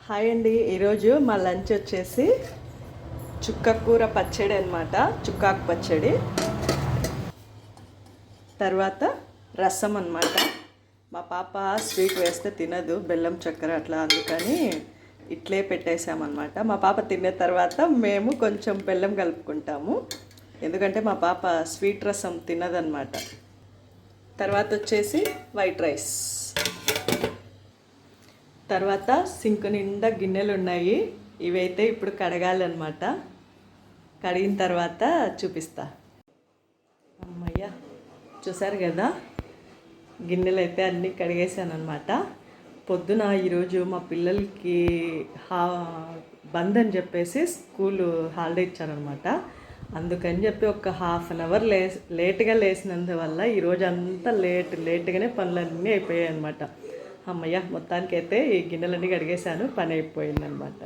Hi అండి. ఈరోజు మా లంచ్ వచ్చేసి చుక్కకూర పచ్చడి అనమాట. చుక్కాకు పచ్చడి, తర్వాత రసం అనమాట. మా పాప స్వీట్ వేస్తే తినదు, బెల్లం చక్కెర అట్లా, అందుకని ఇట్లే పెట్టేసామన్నమాట. మా పాప తిన్న తర్వాత మేము కొంచెం బెల్లం కలుపుకుంటాము, ఎందుకంటే మా పాప స్వీట్ రసం తినదన్నమాట. తర్వాత వచ్చేసి వైట్ రైస్. తర్వాత సింక్ నిండా గిన్నెలు ఉన్నాయి, ఇవైతే ఇప్పుడు కడగాలన్నమాట. కడిగిన తర్వాత చూపిస్తా. అమ్మయ్య, చూసారు కదా, గిన్నెలు అయితే అన్నీ కడిగేసాను అనమాట. పొద్దున ఈరోజు మా పిల్లలకి బంద్ అని చెప్పేసి స్కూలు హాలిడే ఇచ్చారనమాట. అందుకని చెప్పి ఒక హాఫ్ అన్ అవర్ లేట్గా లేసినందువల్ల ఈరోజు అంతా లేట్గానే పనులన్నీ అయిపోయాయి అనమాట. అమ్మయ్య, మొత్తానికైతే ఈ గిన్నెలన్నీ కడిగేశాను, పని అయిపోయిందనమాట.